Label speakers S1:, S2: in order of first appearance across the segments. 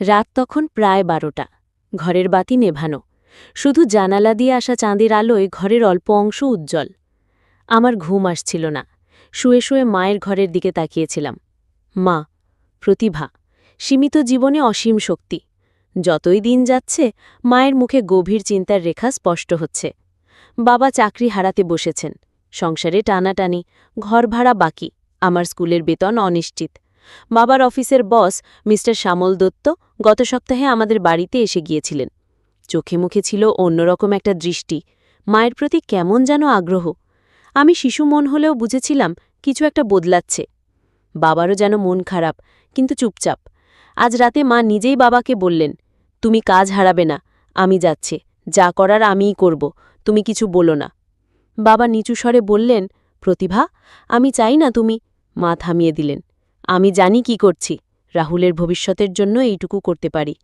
S1: রাত তখন প্রায় 12টা। ঘরের বাতি নেভানো, শুধু জানালা দিয়ে আসা চাঁদের আলোয় ঘরের অল্প অংশ উজ্জ্বল। আমার ঘুম আসছিল না। শুয়ে শুয়ে মায়ের ঘরের দিকে তাকিয়েছিলাম। মা, প্রতিভা, সীমিত জীবনে অসীম শক্তি। যতই দিন যাচ্ছে মায়ের মুখে গভীর চিন্তার রেখা স্পষ্ট হচ্ছে। বাবা চাকরি হারাতে বসেছেন, সংসারে টানাটানি, ঘর ভাড়া বাকি, আমার স্কুলের বেতন অনিশ্চিত। বাবার অফিসের বস মিস্টার শ্যামল দত্ত গত সপ্তাহে আমাদের বাড়িতে এসে গিয়েছিলেন। চোখে মুখে ছিল অন্যরকম একটা দৃষ্টি, মায়ের প্রতি কেমন যেন আগ্রহ। আমি শিশু মন হলেও বুঝেছিলাম কিছু একটা বদলাচ্ছে। বাবারও যেন মন খারাপ, কিন্তু চুপচাপ। আজ রাতে মা নিজেই বাবাকে বললেন, তুমি কাজ হারাবে না, আমি যাচ্ছে, যা করার আমিই করব, তুমি কিছু বলো না। বাবা নিচু স্বরে বললেন, প্রতিভা, আমি চাই না তুমি। মা থামিয়ে দিলেন, আমি জানি কি করছি, রাহুলের ভবিষ্যতের জন্য এইটুকু করতে পারি,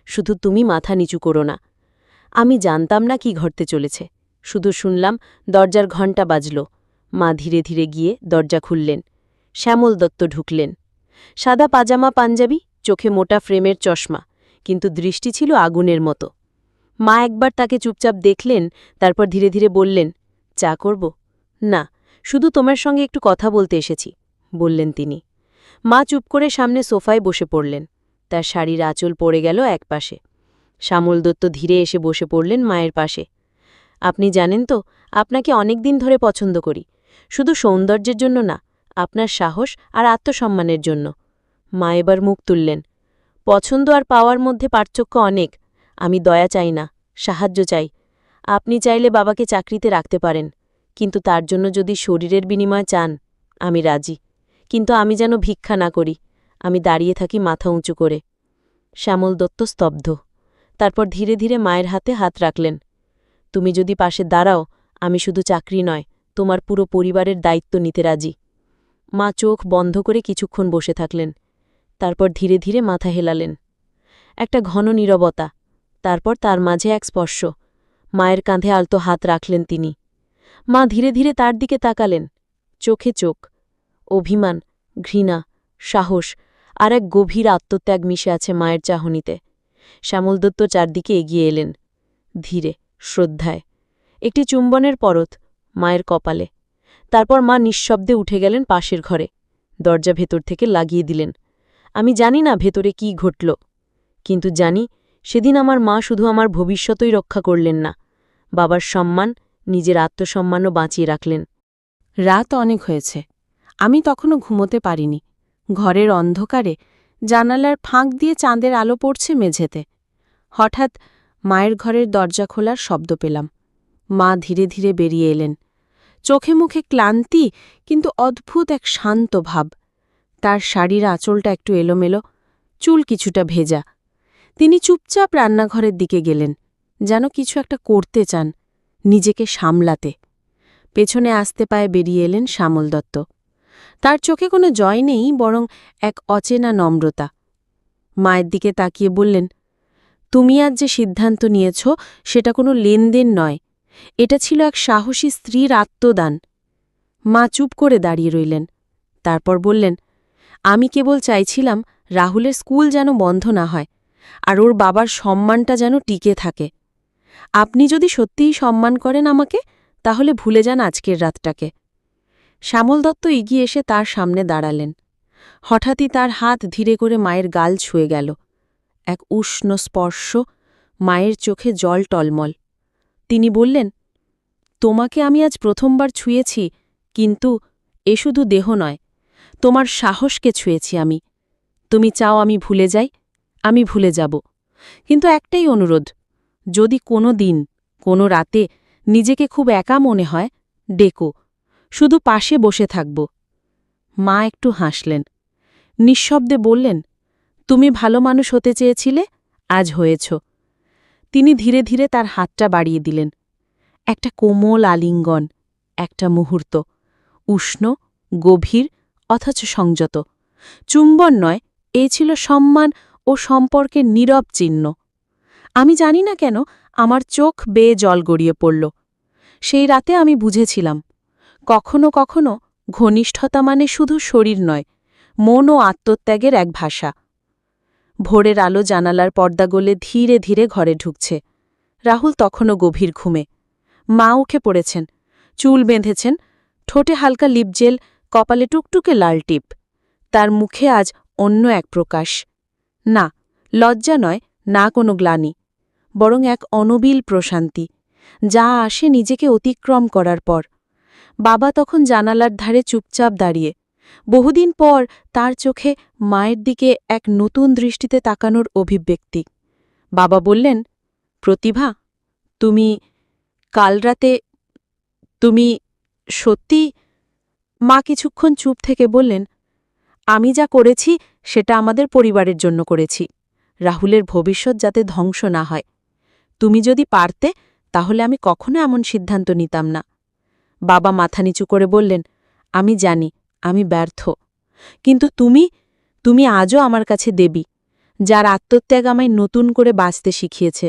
S1: শুধু তুমি মাথা নিচু করো না। আমি জানতাম না কি ঘটতে চলেছে, শুধু শুনলাম দরজার ঘণ্টা বাজল। মা ধীরে ধীরে গিয়ে দরজা খুললেন। শ্যামল দত্ত ঢুকলেন। সাদা পাজামা পাঞ্জাবি, চোখে মোটা ফ্রেমের চশমা, কিন্তু দৃষ্টি ছিল আগুনের মতো। মা একবার তাকে চুপচাপ দেখলেন, তারপর ধীরে ধীরে বললেন, চা করব? না, শুধু তোমার সঙ্গে একটু কথা বলতে এসেছি, বললেন তিনি। মা চুপ করে সামনে সোফায় বসে পড়লেন। তার শাড়ির আঁচল পড়ে গেল একপাশে। শ্যামল দত্ত ধীরে এসে বসে পড়লেন মায়ের পাশে। আপনি জানেন তো, আপনাকে অনেক দিন ধরে পছন্দ করি, শুধু সৌন্দর্যের জন্য না, আপনার সাহস আর আত্মসম্মানের জন্য। মা এবার মুখ তুললেন। পছন্দ আর পাওয়ার মধ্যে পার্থক্য অনেক। আমি দয়া চাই না, সাহায্য চাই। আপনি চাইলে বাবাকে চাকরিতে রাখতে পারেন, কিন্তু তার জন্য যদি শরীরের বিনিময় চান, আমি রাজি। কিন্তু আমি যেন ভিক্ষা না করি, আমি দাঁড়িয়ে থাকি মাথা উঁচু করে। শ্যামল দত্ত স্তব্ধ। তারপর ধীরে ধীরে মায়ের হাতে হাত রাখলেন। তুমি যদি পাশে দাঁড়াও, আমি শুধু চাকরি নয়, তোমার পুরো পরিবারের দায়িত্ব নিতে রাজি। মা চোখ বন্ধ করে কিছুক্ষণ বসে থাকলেন। তারপর ধীরে ধীরে মাথা হেলালেন। একটা ঘন নীরবতা, তারপর তার মাঝে এক স্পর্শ। মায়ের কাঁধে আলতো হাত রাখলেন তিনি। মা ধীরে ধীরে তার দিকে তাকালেন। চোখে চোখ, অভিমান, ঘৃণা, সাহস আর এক গভীর আত্মত্যাগ মিশে আছে মায়ের চাহনিতে। শ্যামল দত্ত চারদিকে এগিয়ে এলেন, ধীরে, শ্রদ্ধায়। একটি চুম্বনের পরত মায়ের কপালে। তারপর মা নিঃশব্দে উঠে গেলেন পাশের ঘরে, দরজা ভেতর থেকে লাগিয়ে দিলেন। আমি জানি না ভেতরে কি ঘটল, কিন্তু জানি সেদিন আমার মা শুধু আমার ভবিষ্যতই রক্ষা করলেন না, বাবার সম্মান, নিজের আত্মসম্মানও বাঁচিয়ে রাখলেন। রাত অনেক হয়েছে, আমি তখনও ঘুমোতে পারিনি। ঘরের অন্ধকারে জানালার ফাঁক দিয়ে চাঁদের আলো পড়ছে মেঝেতে। হঠাৎ মায়ের ঘরের দরজা খোলার শব্দ পেলাম। মা ধীরে ধীরে বেরিয়ে এলেন। চোখে মুখে ক্লান্তি, কিন্তু অদ্ভুত এক শান্ত ভাব। তার শাড়ির আঁচলটা একটু এলোমেলো, চুল কিছুটা ভেজা। তিনি চুপচাপ রান্নাঘরের দিকে গেলেন, যেন কিছু একটা করতে চান, নিজেকে সামলাতে। পেছনে আস্তে পায়ে বেরিয়ে এলেন শ্যামল দত্ত। তার চোখে কোনো জয় নেই, বরং এক অচেনা নম্রতা। মায়ের দিকে তাকিয়ে বললেন, তুমি আজ যে সিদ্ধান্ত নিয়েছ সেটা কোনো লেনদেন নয়, এটা ছিল এক সাহসী স্ত্রীর আত্মদান। মা চুপ করে দাঁড়িয়ে রইলেন। তারপর বললেন, আমি কেবল চাইছিলাম রাহুলের স্কুল যেন বন্ধ না হয়, আর ওর বাবার সম্মানটা যেন টিকে থাকে। আপনি যদি সত্যিই সম্মান করেন আমাকে, তাহলে ভুলে যান আজকের রাতটাকে। শ্যামল দত্ত এগিয়ে এসে তার সামনে দাঁড়ালেন। হঠাৎই তার হাত ধীরে করে মায়ের গাল ছুঁয়ে গেল। এক উষ্ণ স্পর্শ, মায়ের চোখে জল টলমল। তিনি বললেন, তোমাকে আমি আজ প্রথমবার ছুঁয়েছি, কিন্তু এ শুধু দেহ নয়, তোমার সাহসকে ছুঁয়েছি আমি। তুমি চাও আমি ভুলে যাই, আমি ভুলে যাব। কিন্তু একটাই অনুরোধ, যদি কোনো দিন, কোনো রাতে নিজেকে খুব একা মনে হয়, ডেকো, শুধু পাশে বসে থাকব। মা একটু হাসলেন, নিঃশব্দে বললেন, তুমি ভালো মানুষ হতে চেয়েছিলে, আজ হয়েছ। তিনি ধীরে ধীরে তার হাতটা বাড়িয়ে দিলেন। একটা কোমল আলিঙ্গন, একটা মুহূর্ত, উষ্ণ, গভীর, অথচ সংযত। চুম্বন নয়, এ ছিল সম্মান ও সম্পর্কের নীরব চিহ্ন। আমি জানি না কেন আমার চোখ বেয়ে জল গড়িয়ে পড়ল। সেই রাতে আমি বুঝেছিলাম, কখনো কখনো ঘনিষ্ঠতা মানে শুধু শরীর নয়, মন ও আত্মত্যাগের এক ভাষা।
S2: ভোরের আলো জানালার পর্দা গলে ধীরে ধীরে ঘরে ঢুকছে। রাহুল তখনও গভীর ঘুমে। মা উঠে পড়েছেন, চুল বেঁধেছেন, ঠোঁটে হালকা লিপজেল, কপালে টুকটুকে লাল টিপ। তার মুখে আজ অন্য এক প্রকাশ। না লজ্জা নয়, না কোনো গ্লানি, বরং এক অনবিল প্রশান্তি, যা আসে নিজেকে অতিক্রম করার পর। বাবা তখন জানালার ধারে চুপচাপ দাঁড়িয়ে, বহুদিন পর তার চোখে মায়ের দিকে এক নতুন দৃষ্টিতে তাকানোর অভিব্যক্তি। বাবা বললেন, প্রতিভা, কাল রাতে তুমি সত্যি? মা কিছুক্ষণ চুপ থেকে বললেন, আমি যা করেছি সেটা আমাদের পরিবারের জন্য করেছি, রাহুলের ভবিষ্যৎ যাতে ধ্বংস না হয়। তুমি যদি পারতে তাহলে আমি কখনো এমন সিদ্ধান্ত নিতাম না। বাবা মাথা নিচু করে বললেন, আমি জানি আমি ব্যর্থ, কিন্তু তুমি আজও আমার কাছে দেবী, যার আত্মত্যাগ আমায় নতুন করে বাঁচতে শিখিয়েছে।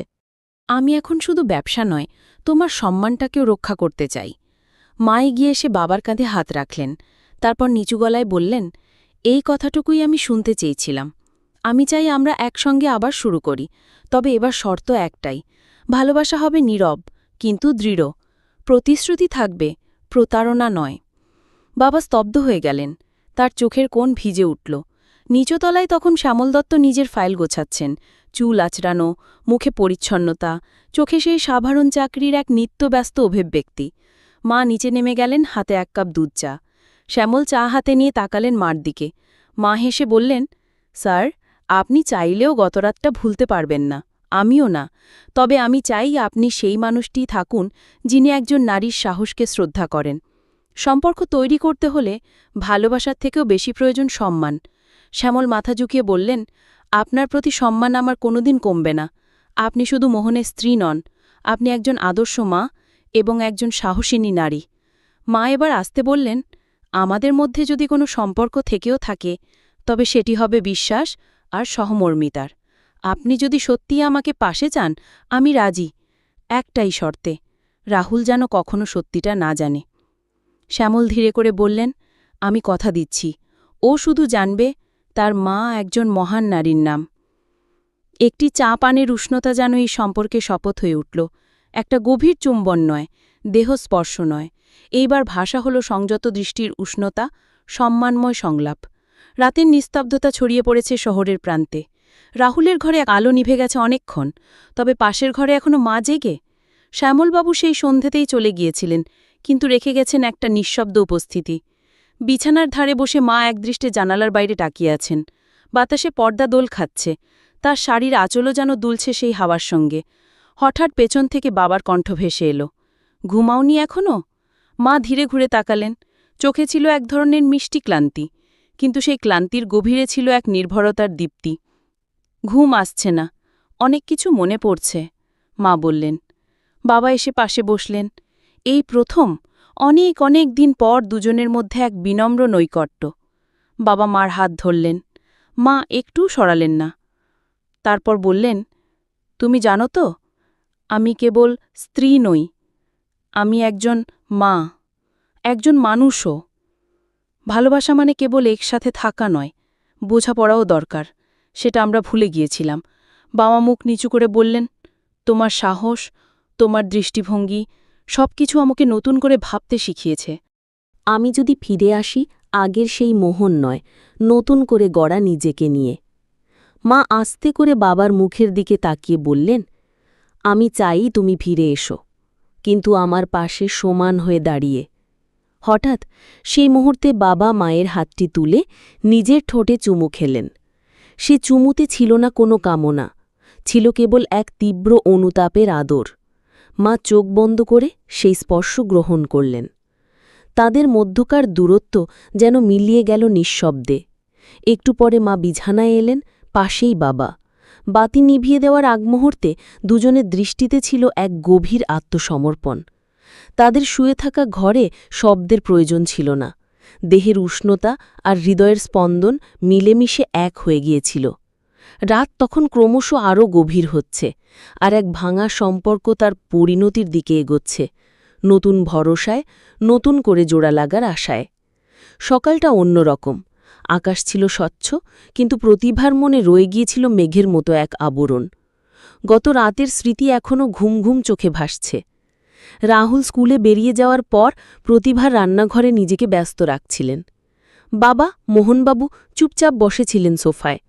S2: আমি এখন শুধু ব্যবসা নয়, তোমার সম্মানটাকেও রক্ষা করতে চাই। মা এগিয়ে এসে বাবার কাঁধে হাত রাখলেন, তারপর নিচু গলায় বললেন, এই কথাটুকুই আমি শুনতে চেয়েছিলাম। আমি চাই আমরা একসঙ্গে আবার শুরু করি, তবে এবার শর্ত একটাই, ভালোবাসা হবে নীরব কিন্তু দৃঢ়, প্রতিশ্রুতি থাকবে, প্রতারণা নয়। বাবা স্তব্ধ হয়ে গেলেন, তার চোখের কোণ ভিজে উঠল। নিচতলায় তখন শ্যামল দত্ত নিজের ফাইল গোছাচ্ছেন, চুল আঁচড়ানো, মুখে পরিচ্ছন্নতা, চোখে সেই সাধারণ চাকরির এক নিত্যব্যস্ত অভিব্যক্তি। মা নিচে নেমে গেলেন, হাতে এক কাপ দুধ চা। শ্যামল চা হাতে নিয়ে তাকালেন মার দিকে। মা হেসে বললেন, স্যার, আপনি চাইলেও গতরাতটা ভুলতে পারবেন না, আমিও না। তবে আমি চাই আপনি সেই মানুষটিই থাকুন যিনি একজন নারীর সাহসকে শ্রদ্ধা করেন। সম্পর্ক তৈরি করতে হলে ভালোবাসার থেকেও বেশি প্রয়োজন সম্মান। শ্যামল মাথা ঝুঁকিয়ে বললেন, আপনার প্রতি সম্মান আমার কোনোদিন কমবে না। আপনি শুধু মোহনের স্ত্রী নন, আপনি একজন আদর্শ মা এবং একজন সাহসিনী নারী। মা এবার আসতে বললেন, আমাদের মধ্যে যদি কোনো সম্পর্ক থেকেও থাকে, তবে সেটি হবে বিশ্বাস আর সহমর্মিতার। আপনি যদি সত্যিই আমাকে পাশে চান, আমি রাজি, একটাই শর্তে, রাহুল যেন কখনো সত্যিটা না জানে। শ্যামল ধীরে করে বললেন, আমি কথা দিচ্ছি, ও শুধু জানবে তার মা একজন মহান নারীর নাম। একটি চা পানের উষ্ণতা যেন এই সম্পর্কে শপথ হয়ে উঠল, একটা গভীর চুম্বন নয়, দেহস্পর্শ নয়, এইবার ভাষা হল সংযত দৃষ্টির উষ্ণতা, সম্মানময় সংলাপ। রাতের নিস্তব্ধতা ছড়িয়ে পড়েছে শহরের প্রান্তে। রাহুলের ঘরে আলো নিভে গেছে অনেকক্ষণ, তবে পাশের ঘরে এখনো মা জেগে। শ্যামলবাবু সেই সন্ধ্যেতেই চলে গিয়েছিলেন, কিন্তু রেখে গেছেন একটা নিঃশব্দ উপস্থিতি। বিছানার ধারে বসে মা একদৃষ্টে জানালার বাইরে তাকিয়ে আছেন। বাতাসে পর্দা দোল খাচ্ছে, তার শাড়ির আঁচলও যেন দুলছে সেই হাওয়ার সঙ্গে। হঠাৎ পেছন থেকে বাবার কণ্ঠ ভেসে এলো, ঘুমাওনি এখনো? মা ধীরে ঘুরে তাকালেন, চোখে ছিল এক ধরনের মিষ্টি ক্লান্তি, কিন্তু সেই ক্লান্তির গভীরে ছিল এক নির্ভরতার দীপ্তি। ঘুম আসছে না, অনেক কিছু মনে পড়ছে, মা বললেন। বাবা এসে পাশে বসলেন। এই প্রথম অনেক অনেক দিন পর দুজনের মধ্যে এক বিনম্র নৈকট্য। বাবা মার হাত ধরলেন, মা একটু সরালেন না। তারপর বললেন, তুমি জানো তো, আমি কেবল স্ত্রী নই, আমি একজন মা, একজন মানুষও। ভালোবাসা মানে কেবল একসাথে থাকা নয়, বোঝাপড়াও দরকার, সেটা আমরা ভুলে গিয়েছিলাম। বাবা মুখ নিচু করে বললেন, তোমার সাহস, তোমার দৃষ্টিভঙ্গি, সবকিছু আমাকে নতুন করে ভাবতে শিখিয়েছে।
S1: আমি যদি ফিরে আসি আগের সেই মোহন নয়, নতুন করে গড়া নিজেকে নিয়ে। মা আস্তে করে বাবার মুখের দিকে তাকিয়ে বললেন, আমি চাই তুমি ফিরে এসো, কিন্তু আমার পাশে সমান হয়ে দাঁড়িয়ে। হঠাৎ সেই মুহূর্তে বাবা মায়ের হাতটি তুলে নিজের ঠোঁটে চুমু খেলেন। সে চুমুতে ছিল না কোনো কামনা, ছিল কেবল এক তীব্র অনুতাপের আদর। মা চোখ বন্ধ করে সেই স্পর্শ গ্রহণ করলেন। তাদের মধ্যকার দূরত্ব যেন মিলিয়ে গেল নিঃশব্দে। একটু পরে মা বিছানায় এলেন, পাশেই বাবা। বাতি নিভিয়ে দেওয়ার আগ মুহূর্তে দুজনের দৃষ্টিতে ছিল এক গভীর আত্মসমর্পণ। তাদের শুয়ে থাকা ঘরে শব্দের প্রয়োজন ছিল না, দেহের উষ্ণতা আর হৃদয়ের স্পন্দন মিলেমিশে এক হয়ে গিয়েছিল। রাত তখন ক্রমশ আরও গভীর হচ্ছে, আর এক ভাঙা সম্পর্ক তার পরিণতির দিকে এগোচ্ছে, নতুন ভরসায়, নতুন করে জোড়া লাগার আশায়। সকালটা অন্যরকম। আকাশ ছিল স্বচ্ছ, কিন্তু প্রতিভার মনে রয়ে গিয়েছিল মেঘের মতো এক আবরণ। গত রাতের স্মৃতি এখনও ঘুম ঘুম চোখে ভাসছে। রাহুল স্কুলে বেরিয়ে যাওয়ার পর প্রতিভার রান্নাঘরে নিজেকে ব্যস্ত রাখছিলেন। বাবা, মোহনবাবু চুপচাপ বসেছিলেন সোফায়।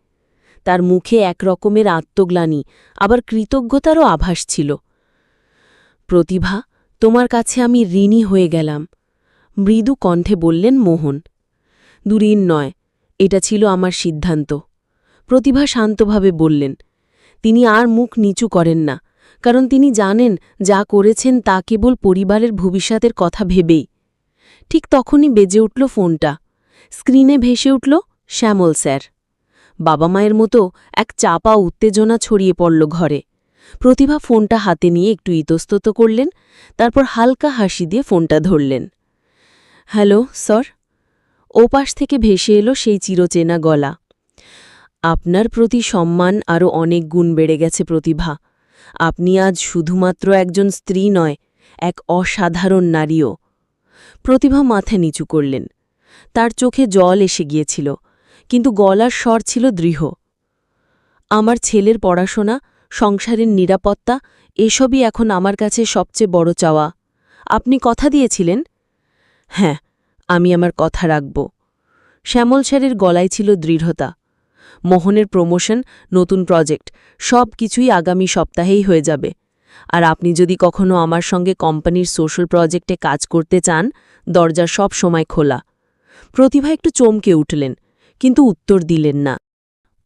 S1: তার মুখে একরকমের আত্মগ্লানি, আবার কৃতজ্ঞতারও আভাস ছিল। প্রতিভা, তোমার কাছে আমি ঋণী হয়ে গেলাম, মৃদু কণ্ঠে বললেন মোহন। দুঋণ নয়, এটা ছিল আমার সিদ্ধান্ত। প্রতিভা শান্তভাবে বললেন। তিনি আর মুখ নিচু করেন না, কারণ তিনি জানেন যা করেছেন তা কেবল পরিবারের ভবিষ্যতের কথা ভেবেই। ঠিক তখনই বেজে উঠল ফোনটা। স্ক্রিনে ভেসে উঠল শ্যামল স্যার। বাবা মায়ের মতো এক চাপা উত্তেজনা ছড়িয়ে পড়ল ঘরে। প্রতিভা ফোনটা হাতে নিয়ে একটু ইতস্তত করলেন, তারপর হালকা হাসি দিয়ে ফোনটা ধরলেন। Hello sir. ওপাশ থেকে ভেসে এলো সেই চিরচেনা গলা। আপনার প্রতি সম্মান আরও অনেক গুণ বেড়ে গেছে প্রতিভা। আপনি আজ শুধুমাত্র একজন স্ত্রী নয়, এক অসাধারণ নারীও। প্রতিভা মাথা নিচু করলেন। তার চোখে জল এসে গিয়েছিল, কিন্তু গলার স্বর ছিল দৃঢ়। আমার ছেলের পড়াশোনা, সংসারের নিরাপত্তা, এসবই এখন আমার কাছে সবচেয়ে বড় চাওয়া। আপনি কথা দিয়েছিলেন? হ্যাঁ, আমি আমার কথা রাখব। শ্যামল স্যারের গলায় ছিল দৃঢ়তা। মোহনের প্রমোশন, নতুন প্রজেক্ট, সব কিছুই আগামী সপ্তাহেই হয়ে যাবে। আর আপনি যদি কখনো আমার সঙ্গে কোম্পানির সোশ্যাল প্রজেক্টে কাজ করতে চান, দরজা সব সময় খোলা। প্রতিভা একটু চমকে উঠলেন, কিন্তু উত্তর দিলেন না।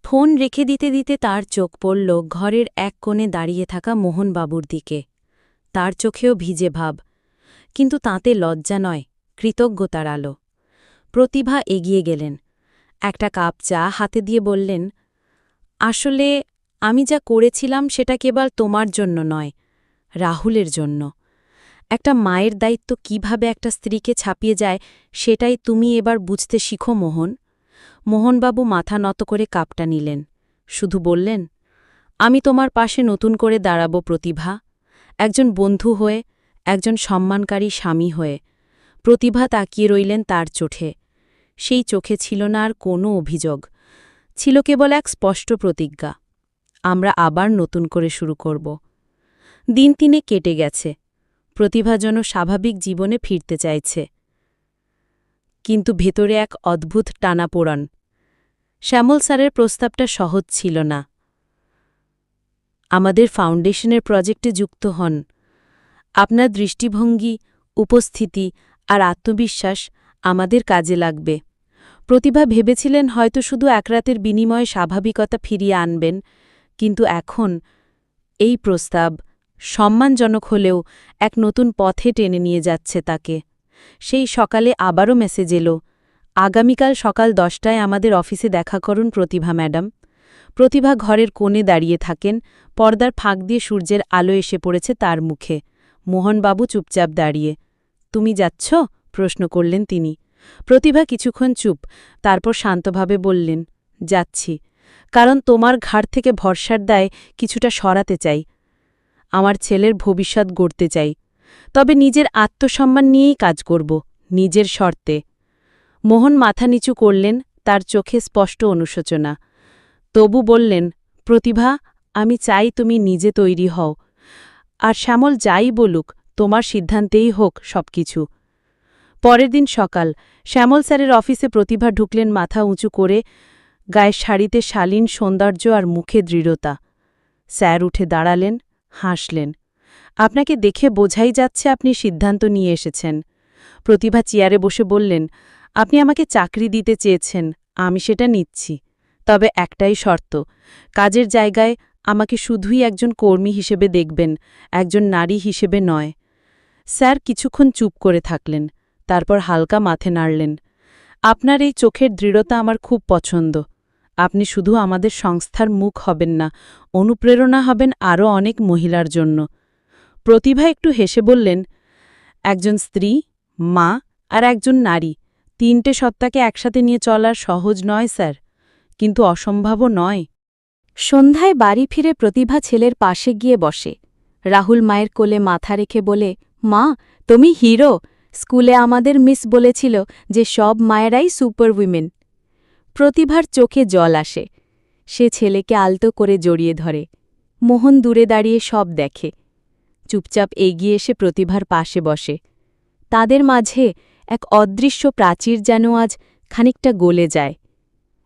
S1: ফোন রেখে দিতে দিতে তার চোখ পড়ল ঘরের এক কোণে দাঁড়িয়ে থাকা মোহনবাবুর দিকে। তার চোখেও ভিজে ভাব, কিন্তু তাতে লজ্জা নয়, কৃতজ্ঞতার আলো। প্রতিভা এগিয়ে গেলেন, একটা কাপ চা হাতে দিয়ে বললেন, আসলে আমি যা করেছিলাম সেটা কেবল তোমার জন্য নয়, রাহুলের জন্য। একটা মায়ের দায়িত্ব কিভাবে একটা স্ত্রীকে ছাপিয়ে যায়, সেটাই তুমি এবার বুঝতে শিখো মোহন। মোহনবাবু মাথা নত করে কাপটা নিলেন, শুধু বললেন, আমি তোমার পাশে নতুন করে দাঁড়াব প্রতিভা, একজন বন্ধু হয়ে, একজন সম্মানকারী স্বামী হয়ে। প্রতিভা তাকিয়ে রইলেন তার চোখে। সেই চোখে ছিল না আর কোনো অভিযোগ, ছিল কেবল এক স্পষ্ট প্রতিজ্ঞা, আমরা আবার নতুন করে শুরু করব। দিন তিনে কেটে গেছে, প্রতিভা যেন স্বাভাবিক জীবনে ফিরতে চাইছে, কিন্তু ভেতরে এক অদ্ভুত টানাপোড়ন। শ্যামল স্যারের প্রস্তাবটা সহজ ছিল না। আমাদের ফাউন্ডেশনের প্রজেক্টে যুক্ত হন। আপনার দৃষ্টিভঙ্গি, উপস্থিতি আর আত্মবিশ্বাস আমাদের কাজে লাগবে। প্রতিভা ভেবেছিলেন হয়তো শুধু এক রাতের বিনিময়ে স্বাভাবিকতা ফিরিয়ে আনবেন, কিন্তু এখন এই প্রস্তাব, সম্মানজনক হলেও, এক নতুন পথে টেনে নিয়ে যাচ্ছে তাকে। সেই সকালে আবারও মেসেজ এলো, আগামীকাল সকাল 10টায় আমাদের অফিসে দেখা করুন প্রতিভা ম্যাডাম। প্রতিভা ঘরের কোণে দাঁড়িয়ে থাকেন, পর্দার ফাঁক দিয়ে সূর্যের আলো এসে পড়েছে তার মুখে। মোহনবাবু চুপচাপ দাঁড়িয়ে। তুমি যাচ্ছ? প্রশ্ন করলেন তিনি। প্রতিভা কিছুক্ষণ চুপ, তারপর শান্তভাবে বললেন, যাচ্ছি, কারণ তোমার ঘাড় থেকে ভরসার দায় কিছুটা সরাতে চাই। আমার ছেলের ভবিষ্যৎ গড়তে চাই, তবে নিজের আত্মসম্মান নিয়েই কাজ করব, নিজের শর্তে। মোহন মাথা নিচু করলেন, তার চোখে স্পষ্ট অনুশোচনা। তবু বললেন, প্রতিভা, আমি চাই তুমি নিজে তৈরি হও, আর শ্যামল যাই বলুক, তোমার সিদ্ধান্তেই হোক সবকিছু। পরের দিন সকাল, শ্যামল স্যারের অফিসে প্রতিভা ঢুকলেন মাথা উঁচু করে, গায়ের শাড়িতে শালীন সৌন্দর্য আর মুখে দৃঢ়তা। স্যার উঠে দাঁড়ালেন, হাসলেন। আপনাকে দেখে বোঝাই যাচ্ছে আপনি সিদ্ধান্ত নিয়ে এসেছেন। প্রতিভা চেয়ারে বসে বললেন, আপনি আমাকে চাকরি দিতে চেয়েছেন, আমি সেটা নিচ্ছি। তবে একটাই শর্ত, কাজের জায়গায় আমাকে শুধুই একজন কর্মী হিসেবে দেখবেন, একজন নারী হিসেবে নয়। স্যার কিছুক্ষণ চুপ করে থাকলেন, তারপর হালকা মাথে নাড়লেন। আপনার এই চোখের দৃঢ়তা আমার খুব পছন্দ। আপনি শুধু আমাদের সংস্থার মুখ হবেন না, অনুপ্রেরণা হবেন আরও অনেক মহিলার জন্য। প্রতিভা একটু হেসে বললেন, একজন স্ত্রী, মা আর একজন নারী, 3টে সত্তাকে একসাথে নিয়ে চলার সহজ নয় স্যার, কিন্তু অসম্ভবও নয়।
S2: সন্ধ্যায় বাড়ি ফিরে প্রতিভা ছেলের পাশে গিয়ে বসে। রাহুল মায়ের কোলে মাথা রেখে বলে, মা, তুমি হিরো। স্কুলে আমাদের মিস বলেছিল যে সব মায়েরাই সুপার উইমেন।
S1: প্রতিভার চোখে জল আসে। সে ছেলেকে আলতো করে জড়িয়ে ধরে। মোহন দূরে দাঁড়িয়ে সব দেখে। চুপচাপ এগিয়ে এসে প্রতিভার পাশে বসে। তাদের মাঝে এক অদৃশ্য প্রাচীর যেন আজ খানিকটা গলে যায়।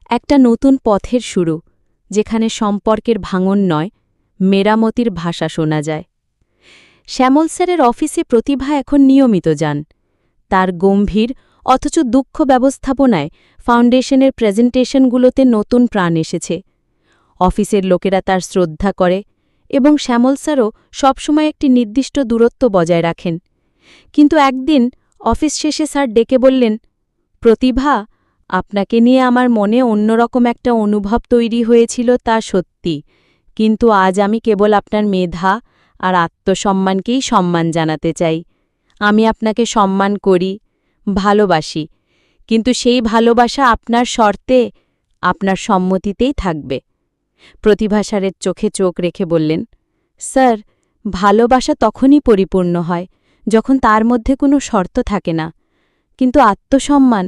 S1: একটা নতুন পথের শুরু, যেখানে সম্পর্কের ভাঙন নয়, মেরামতির ভাষা শোনা যায়। শ্যামল স্যারের অফিসে প্রতিভা এখন নিয়মিত যান। তার গম্ভীর অথচ দুঃখ ব্যবস্থাপনায় ফাউন্ডেশনের প্রেজেন্টেশনগুলোতে নতুন প্রাণ এসেছে। অফিসের লোকেরা তার শ্রদ্ধা করে এবং শ্যামল স্যারও সবসময় একটি নির্দিষ্ট দূরত্ব বজায় রাখেন। কিন্তু একদিন অফিস শেষে স্যার ডেকে বললেন, প্রতিভা, আপনাকে নিয়ে আমার মনে অন্যরকম একটা অনুভব তৈরি হয়েছিল তা সত্যি, কিন্তু আজ আমি কেবল আপনার মেধা আর আত্মসম্মানকেই সম্মান জানাতে চাই। আমি আপনাকে সম্মান করি, ভালোবাসি, কিন্তু সেই ভালোবাসা আপনার শর্তে, আপনার সম্মতিতেই থাকবে। প্রতিভা স্যারের চোখে চোখ রেখে বললেন, স্যার, ভালোবাসা তখনই পরিপূর্ণ হয় যখন তার মধ্যে কোনো শর্ত থাকে না, কিন্তু আত্মসম্মান,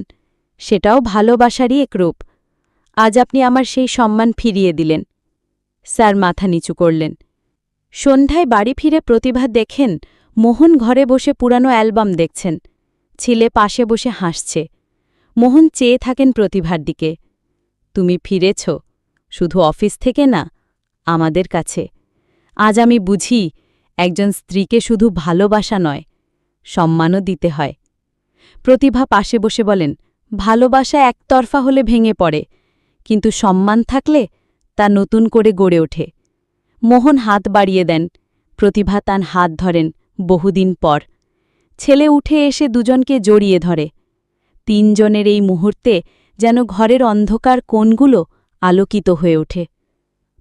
S1: সেটাও ভালোবাসারই এক রূপ। আজ আপনি আমার সেই সম্মান ফিরিয়ে দিলেন। স্যার মাথা নিচু করলেন। সন্ধ্যায় বাড়ি ফিরে প্রতিভা দেখেন মোহন ঘরে বসে পুরানো অ্যালবাম দেখছেন। ছেলে পাশে বসে হাসছে। মোহন চেয়ে থাকেন প্রতিভার দিকে। তুমি ফিরেছ, শুধু অফিস থেকে না, আমাদের কাছে। আজ আমি বুঝি, একজন স্ত্রীকে শুধু ভালোবাসা নয়, সম্মানও দিতে হয়। প্রতিভা পাশে বসে বলেন, ভালোবাসা একতরফা হলে ভেঙে পড়ে, কিন্তু সম্মান থাকলে তা নতুন করে গড়ে ওঠে। মোহন হাত বাড়িয়ে দেন। প্রতিভা তার হাত ধরেন বহুদিন পর। ছেলে উঠে এসে দুজনকে জড়িয়ে ধরে। তিনজনের এই মুহূর্তে যেন ঘরের অন্ধকার কোণগুলো আলোকিত হয়ে ওঠে।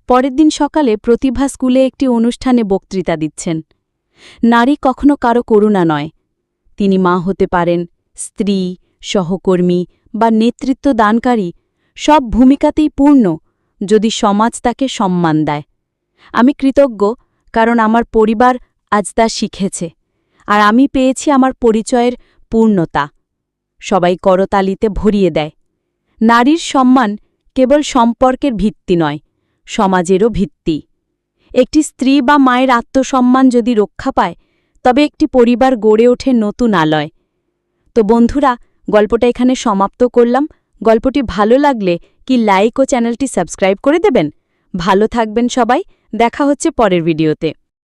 S1: পরের দিন সকালে প্রতিভা স্কুলে একটি অনুষ্ঠানে বক্তৃতা দিচ্ছেন। নারী কখনো কারো করুণা নয়। তিনি মা হতে পারেন, স্ত্রী, সহকর্মী বা নেতৃত্ব দানকারী, সব ভূমিকাতেই পূর্ণ, যদি সমাজ তাকে সম্মান দেয়। আমি কৃতজ্ঞ, কারণ আমার পরিবার আজ তা শিখেছে, আর আমি পেয়েছি আমার পরিচয়ের পূর্ণতা। সবাই করতালিতে ভরিয়ে দেয়। নারীর সম্মান কেবল সম্পর্কের ভিত্তি নয়, সমাজেরও ভিত্তি। একটি স্ত্রী বা মায়ের আত্মসম্মান যদি রক্ষা পায়, তবে একটি পরিবার গড়ে ওঠে নতুন আলয়। তো বন্ধুরা, গল্পটা এখানে সমাপ্ত করলাম। গল্পটি ভালো লাগলে কি লাইক ও চ্যানেলটি সাবস্ক্রাইব করে দেবেন? ভালো থাকবেন সবাই, দেখা হচ্ছে পরের ভিডিওতে।